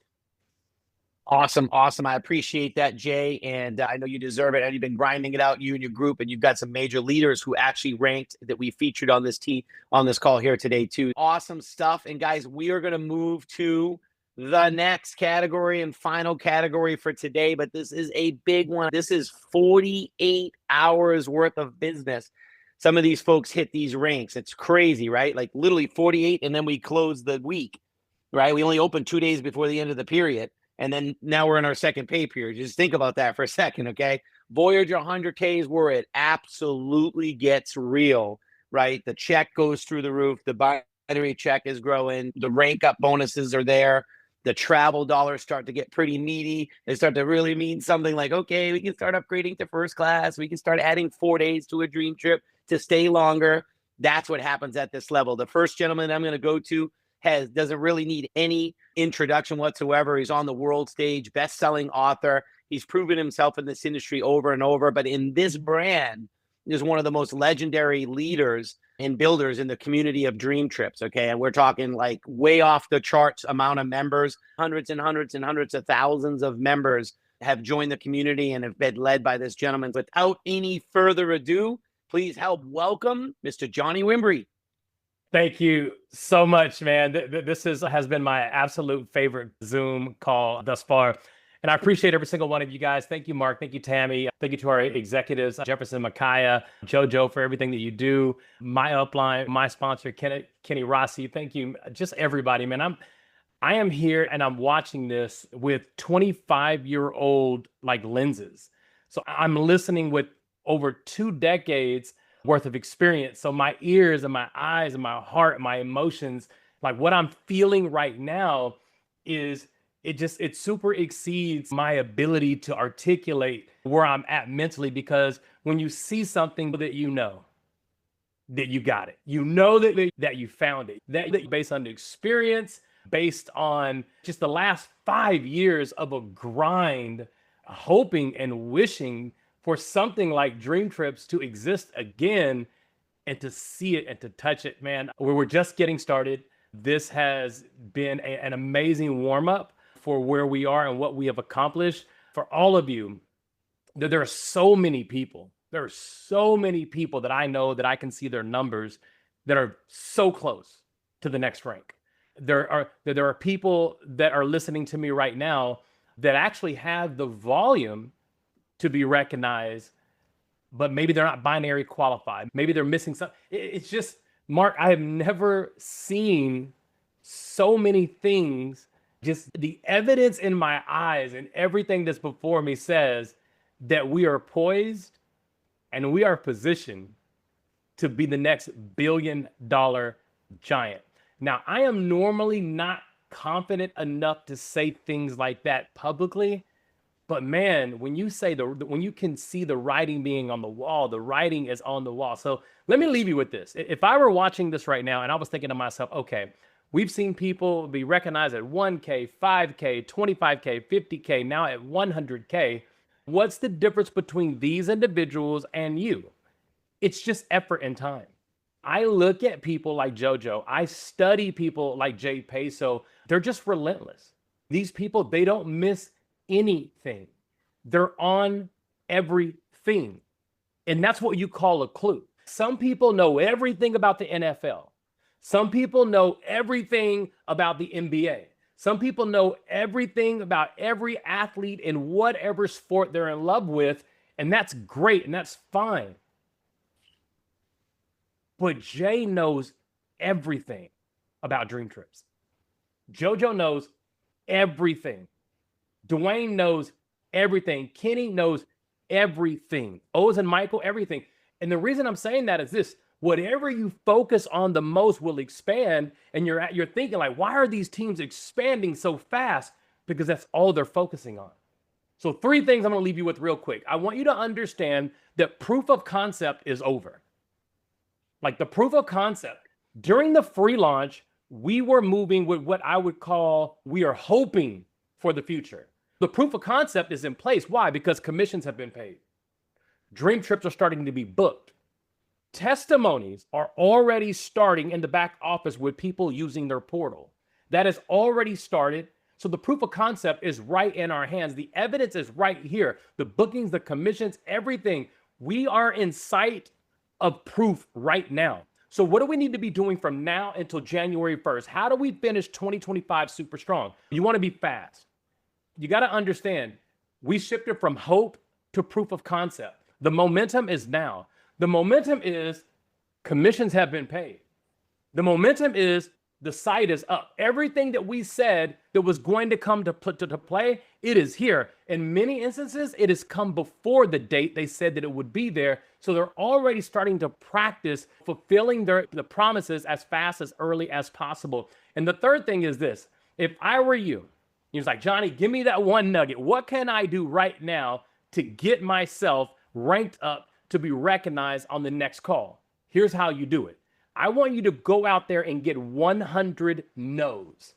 Awesome. Awesome. I appreciate that, Jay. And I know you deserve it. And you've been grinding it out, you and your group, and you've got some major leaders who actually ranked that we featured on this on this call here today, too. Awesome stuff. And guys, we are going to move to the next category and final category for today. But this is a big one. This is 48 hours worth of business. Some of these folks hit these ranks. It's crazy, right? Like literally 48. And then we close the week, right? We only open 2 days before the end of the period. And then now we're in our second pay period. Just think about that for a second, okay? Voyager 100K is where it absolutely gets real, right? The check goes through the roof. The binary check is growing. The rank up bonuses are there. The travel dollars start to get pretty meaty. They start to really mean something like, okay, we can start upgrading to first class. We can start adding 4 days to a dream trip to stay longer. That's what happens at this level. The first gentleman I'm going to go to doesn't really need any introduction whatsoever. He's on the world stage, best-selling author. He's proven himself in this industry over and over, but in this brand is one of the most legendary leaders and builders in the community of DreamTrips, okay? And we're talking like way off the charts amount of members, hundreds and hundreds and hundreds of thousands of members have joined the community and have been led by this gentleman. Without any further ado, please help welcome Mr. Johnny Wimbrey. Thank you so much, man. This has been my absolute favorite Zoom call thus far. And I appreciate every single one of you guys. Thank you, Mark. Thank you, Tammy. Thank you to our executives, Jefferson, Micaiah, JoJo, for everything that you do. My upline, my sponsor, Kenny Rossi. Thank you. Just everybody, man. I am here and I'm watching this with 25-year-old like lenses. So I'm listening with over 2 decades worth of experience. So my ears and my eyes and my heart and my emotions, like what I'm feeling right now is it super exceeds my ability to articulate where I'm at mentally, because when you see something that you know that you got it, you know that you found it, that based on the experience, based on just the last 5 years of a grind, hoping and wishing for something like DreamTrips to exist again and to see it and to touch it, man. We're just getting started. This has been an amazing warm-up for where we are and what we have accomplished. For all of you, there are so many people. There are so many people that I know that I can see their numbers that are so close to the next rank. There are people that are listening to me right now that actually have the volume to be recognized, but maybe they're not binary qualified. Maybe they're missing something. It's just, Mark, I have never seen so many things. Just the evidence in my eyes and everything that's before me says that we are poised and we are positioned to be the next billion-dollar giant. Now, I am normally not confident enough to say things like that publicly. But man, when you say when you can see the writing being on the wall, the writing is on the wall. So let me leave you with this. If I were watching this right now and I was thinking to myself, okay, we've seen people be recognized at 1K, 5K, 25K, 50K, now at 100K. What's the difference between these individuals and you? It's just effort and time. I look at people like JoJo. I study people like Jay Peso. They're just relentless. These people, they don't miss anything. They're on everything. And that's what you call a clue. Some people know everything about the NFL. Some people know everything about the NBA. Some people know everything about every athlete in whatever sport they're in love with. And that's great. And that's fine. But Jay knows everything about DreamTrips. JoJo knows everything. Dwayne knows everything. Kenny knows everything. Oz and Michael, everything. And the reason I'm saying that is this: whatever you focus on the most will expand. And you're thinking like, why are these teams expanding so fast? Because that's all they're focusing on. So 3 things I'm going to leave you with real quick. I want you to understand that proof of concept is over. Like the proof of concept. During the free launch, we were moving with what I would call, we are hoping for the future. The proof of concept is in place. Why? Because commissions have been paid. DreamTrips are starting to be booked. Testimonies are already starting in the back office with people using their portal. That has already started. So the proof of concept is right in our hands. The evidence is right here. The bookings, the commissions, everything. We are in sight of proof right now. So what do we need to be doing from now until January 1st? How do we finish 2025 super strong? You want to be fast. You got to understand, we shifted from hope to proof of concept. The momentum is now. The momentum is commissions have been paid. The momentum is the site is up. Everything that we said that was going to come to play, it is here. In many instances, it has come before the date they said that it would be there. So they're already starting to practice fulfilling the promises as fast as early as possible. And the third thing is this. If I were you, he was like, Johnny, give me that one nugget. What can I do right now to get myself ranked up to be recognized on the next call? Here's how you do it. I want you to go out there and get 100 no's.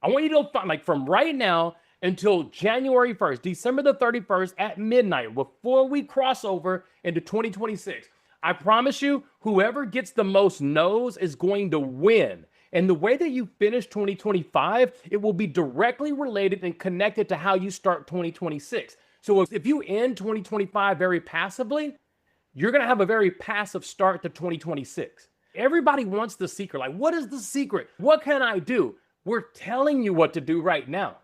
I want you to find, like, from right now until January 1st, December the 31st at midnight, before we cross over into 2026. I promise you, whoever gets the most no's is going to win. And the way that you finish 2025, it will be directly related and connected to how you start 2026. So if you end 2025 very passively, you're going to have a very passive start to 2026. Everybody wants the secret. Like, what is the secret? What can I do? We're telling you what to do right now.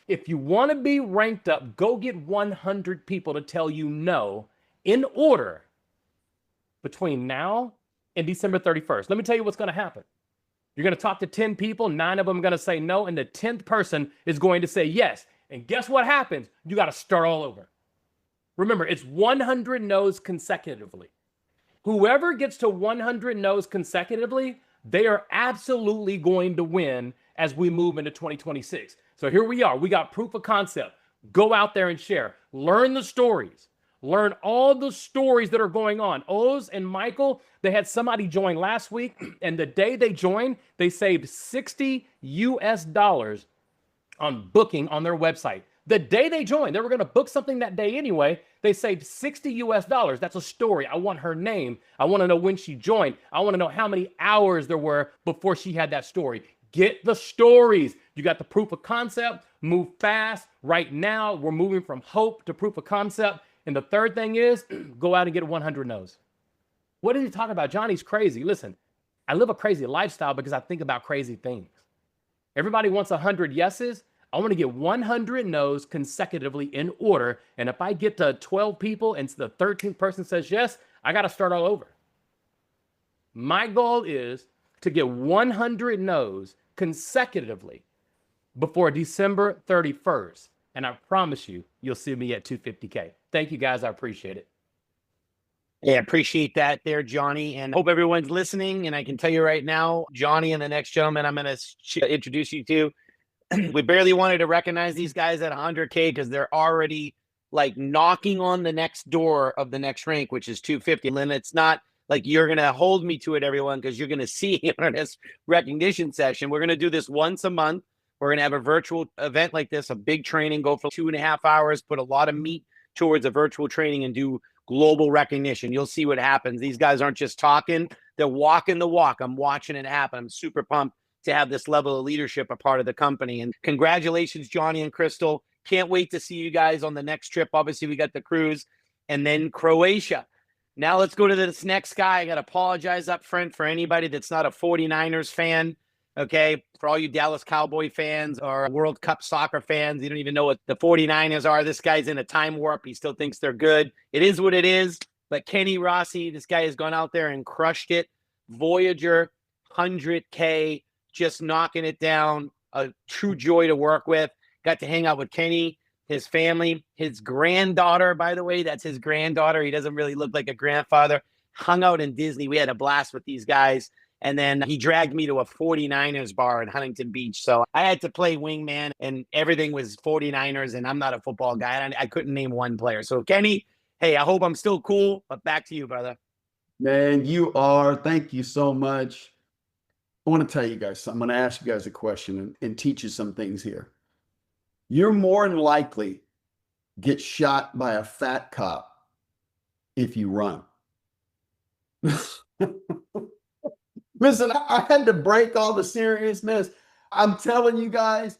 If you want to be ranked up, go get 100 people to tell you no in order between now and December 31st. Let me tell you what's going to happen. You're going to talk to 10 people, 9 of them are going to say no, and the 10th person is going to say yes. And guess what happens? You got to start all over. Remember, it's 100 no's consecutively. Whoever gets to 100 no's consecutively, they are absolutely going to win as we move into 2026. So here we are. We got proof of concept. Go out there and share. Learn the stories. Learn all the stories that are going on. Oz and Michael, they had somebody join last week, and the day they joined, they saved $60 US on booking on their website. The day they joined, they were going to book something that day anyway. They saved $60 US. That's a story. I want her name. I want to know when she joined. I want to know how many hours there were before she had that story. Get the stories. You got the proof of concept. Move fast. Right now, we're moving from hope to proof of concept. And the third thing is go out and get 100 no's. What is he talking about? Johnny's crazy. Listen, I live a crazy lifestyle because I think about crazy things. Everybody wants 100 yeses. I want to get 100 no's consecutively in order. And if I get to 12 people and the 13th person says yes, I got to start all over. My goal is to get 100 no's consecutively before December 31st. And I promise you, you'll see me at 250K. Thank you, guys. I appreciate it. Yeah, appreciate that there, Johnny. And hope everyone's listening. And I can tell you right now, Johnny and the next gentleman I'm going to introduce you to, we barely wanted to recognize these guys at 100K because they're already like knocking on the next door of the next rank, which is 250. And it's not like you're going to hold me to it, everyone, because you're going to see on this recognition session. We're going to do this once a month. We're going to have a virtual event like this, a big training, go for 2.5 hours, put a lot of meat towards a virtual training and do global recognition. You'll see what happens. These guys aren't just talking, they're walking the walk. I'm watching it happen. I'm super pumped to have this level of leadership a part of the company. And congratulations, Johnny and Crystal. Can't wait to see you guys on the next trip. Obviously, we got the cruise and then Croatia. Now let's go to this next guy. I got to apologize up front for anybody that's not a 49ers fan. Okay, for all you Dallas Cowboy fans or World Cup soccer fans, you don't even know what the 49ers are. This guy's in a time warp. He still thinks they're good. It is what it is. But Kenny Rossi, this guy has gone out there and crushed it. Voyager, 100K, just knocking it down. A true joy to work with. Got to hang out with Kenny, his family, his granddaughter, by the way. That's his granddaughter. He doesn't really look like a grandfather. Hung out in Disney. We had a blast with these guys. And then he dragged me to a 49ers bar in Huntington Beach. So I had to play wingman and everything was 49ers. And I'm not a football guy. I couldn't name one player. So Kenny, hey, I hope I'm still cool. But back to you, brother. Man, you are. Thank you so much. I want to tell you guys something. I'm going to ask you guys a question and teach you some things here. You're more than likely get shot by a fat cop if you run. Listen, I had to break all the seriousness. I'm telling you guys,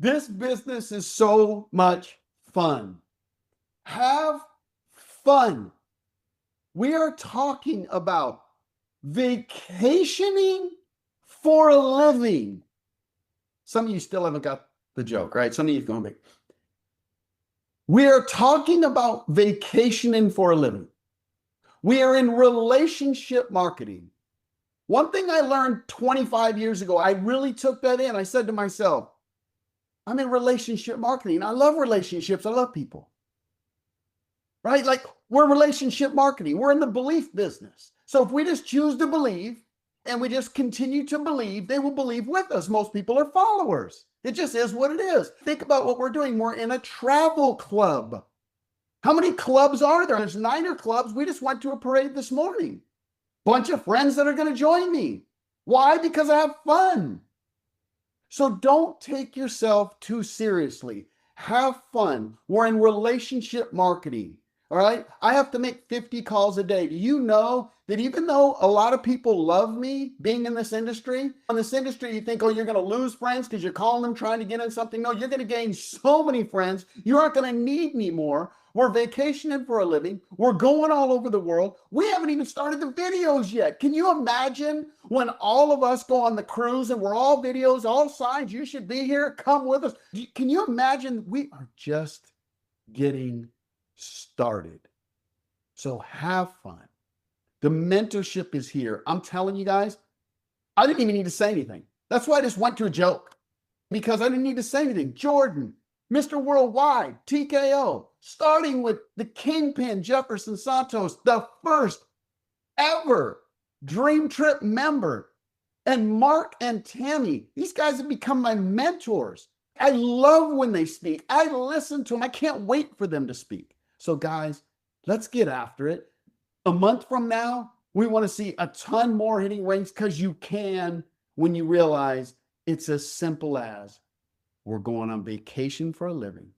This business is so much fun. Have fun. We are talking about vacationing for a living. Some of you still haven't got the joke, right? Some of you are going to be. We are talking about vacationing for a living. We are in relationship marketing. One thing I learned 25 years ago, I really took that in. I said to myself, I'm in relationship marketing. I love relationships. I love people. Right? Like, we're relationship marketing. We're in the belief business. So if we just choose to believe and we just continue to believe, they will believe with us. Most people are followers. It just is what it is. Think about what we're doing. We're in a travel club. How many clubs are there? There's 9 clubs. We just went to a parade this morning. Bunch of friends that are going to join me. Why? Because I have fun. So don't take yourself too seriously. Have fun. We're in relationship marketing. All right. I have to make 50 calls a day. Do you know that even though a lot of people love me being in this industry, you think, oh, you're going to lose friends because you're calling them trying to get in something. No, you're going to gain so many friends. You aren't going to need me more. We're vacationing for a living. We're going all over the world. We haven't even started the videos yet. Can you imagine when all of us go on the cruise and we're all videos, all signs, you should be here, come with us. Can you imagine? We are just getting started. So have fun. The mentorship is here. I'm telling you guys, I didn't even need to say anything. That's why I just went to a joke, because I didn't need to say anything. Jordan, Mr. Worldwide, TKO, starting with the Kingpin, Jefferson Santos, the first ever Dream Trip member, and Mark and Tammy. These guys have become my mentors. I love when they speak. I listen to them. I can't wait for them to speak. So guys, let's get after it. A month from now, we want to see a ton more hitting rings, because you can when you realize it's as simple as we're going on vacation for a living,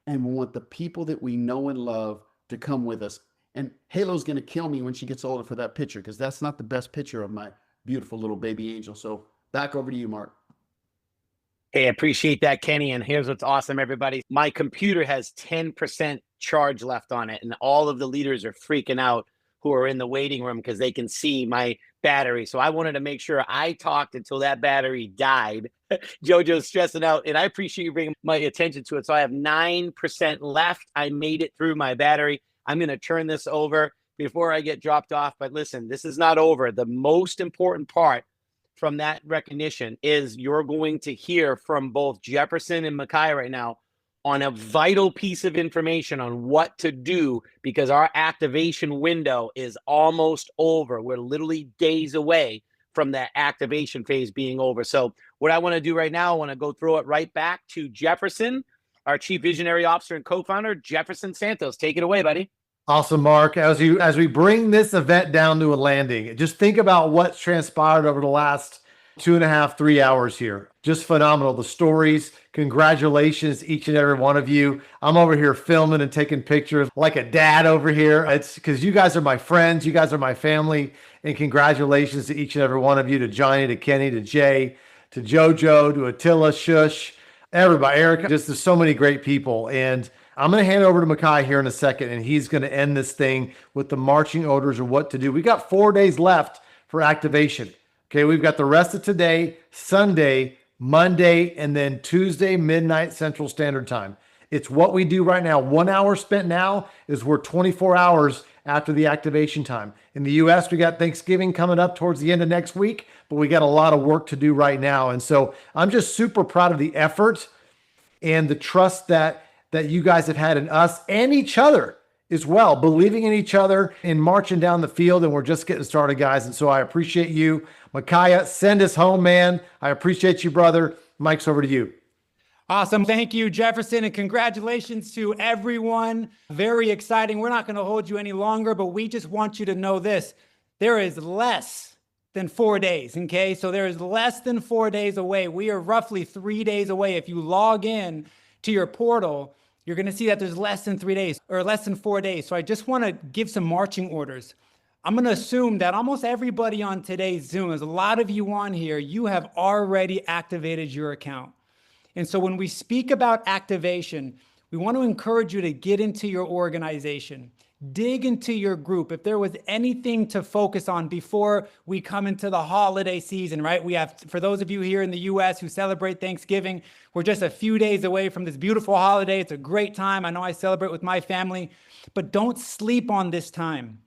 and we want the people that we know and love to come with us. And Halo's going to kill me when she gets older for that picture, because that's not the best picture of my beautiful little baby angel. So back over to you, Mark. Hey, I appreciate that, Kenny. And here's what's awesome, everybody. My computer has 10% charge left on it, and all of the leaders are freaking out who are in the waiting room because they can see my battery. So I wanted to make sure I talked until that battery died. Jojo's stressing out, and I appreciate you bringing my attention to it. So I have 9% left. I made it through my battery. I'm going to turn this over before I get dropped off. But listen, this is not over. The most important part from that recognition is you're going to hear from both Jefferson and Micaiah right now on a vital piece of information on what to do, because our activation window is almost over. We're literally days away from that activation phase being over. So what I want to do right now, I want to go throw it right back to Jefferson, our Chief Visionary Officer and co-founder, Jefferson Santos. Take it away, buddy. Awesome, Mark. As we bring this event down to a landing, just think about what's transpired over the last 2.5, 3 hours here. Just phenomenal. The stories. Congratulations, each and every one of you. I'm over here filming and taking pictures like a dad over here. It's because you guys are my friends. You guys are my family. And congratulations to each and every one of you, to Johnny, to Kenny, to Jay, to Jojo, to Attila, Shush, everybody, Eric. Just there's so many great people. And I'm going to hand over to Micaiah here in a second, and he's going to end this thing with the marching orders of what to do. We got 4 days left for activation. Okay, we've got the rest of today, Sunday, Monday, and then Tuesday, midnight Central Standard Time. It's what we do right now. 1 hour spent now is worth 24 hours after the activation time. In the U.S., we got Thanksgiving coming up towards the end of next week, but we got a lot of work to do right now. And so I'm just super proud of the effort and the trust that you guys have had in us and each other as well, believing in each other and marching down the field. And we're just getting started, guys. And so I appreciate you. Micaiah, send us home, man. I appreciate you, brother. Mike's over to you. Awesome. Thank you, Jefferson, and congratulations to everyone. Very exciting. We're not going to hold you any longer, but we just want you to know this. There is less than 4 days, okay? So there is less than 4 days away. We are roughly 3 days away. If you log in to your portal, you're going to see that there's less than 3 days or less than 4 days. So I just want to give some marching orders. I'm going to assume that almost everybody on today's Zoom, there's a lot of you on here, you have already activated your account. And so when we speak about activation, we want to encourage you to get into your organization, dig into your group. If there was anything to focus on before we come into the holiday season, right? We have, for those of you here in the US who celebrate Thanksgiving, we're just a few days away from this beautiful holiday. It's a great time. I know I celebrate with my family, but don't sleep on this time.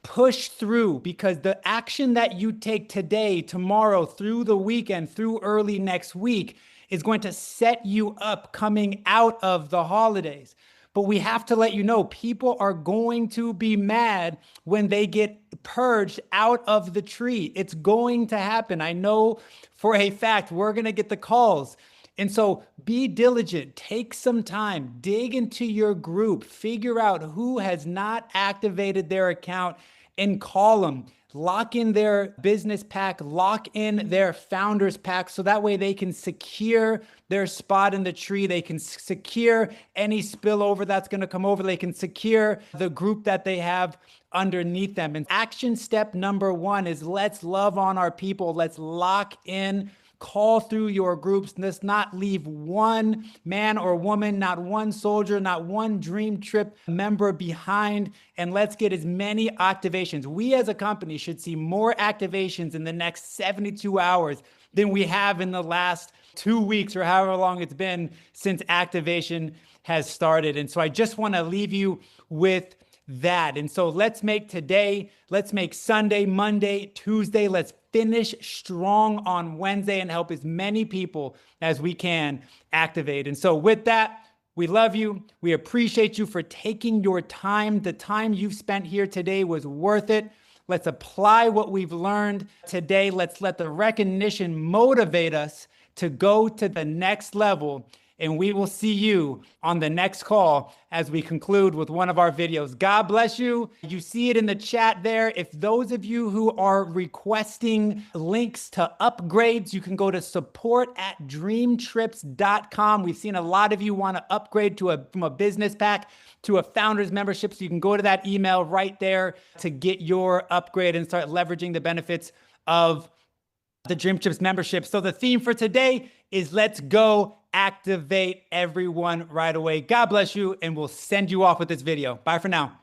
Push through, because the action that you take today, tomorrow, through the weekend, through early next week is going to set you up coming out of the holidays. But we have to let you know, people are going to be mad when they get purged out of the tree. It's going to happen. I know for a fact we're going to get the calls. And so be diligent, take some time, dig into your group, figure out who has not activated their account and call them. Lock in their business pack, lock in their founders pack, so that way they can secure their spot in the tree. They can secure any spillover that's going to come over. They can secure the group that they have underneath them. And action step number 1 is let's love on our people. Let's lock in. Call through your groups. Let's not leave one man or woman, not one soldier, not one Dream Trip member behind. And let's get as many activations. We as a company should see more activations in the next 72 hours than we have in the last 2 weeks or however long it's been since activation has started. And so I just want to leave you with that. And so let's make today, let's make Sunday, Monday, Tuesday. Let's finish strong on Wednesday and help as many people as we can activate. And so with that, we love you. We appreciate you for taking your time. The time you've spent here today was worth it. Let's apply what we've learned today. Let's let the recognition motivate us to go to the next level. And we will see you on the next call as we conclude with one of our videos. God bless you. You see it in the chat there. If those of you who are requesting links to upgrades, you can go to support@dreamtrips.com. We've seen a lot of you want to upgrade from a business pack to a founder's membership. So you can go to that email right there to get your upgrade and start leveraging the benefits of the DreamTrips membership. So the theme for today is let's go activate everyone right away. God bless you, and we'll send you off with this video. Bye for now.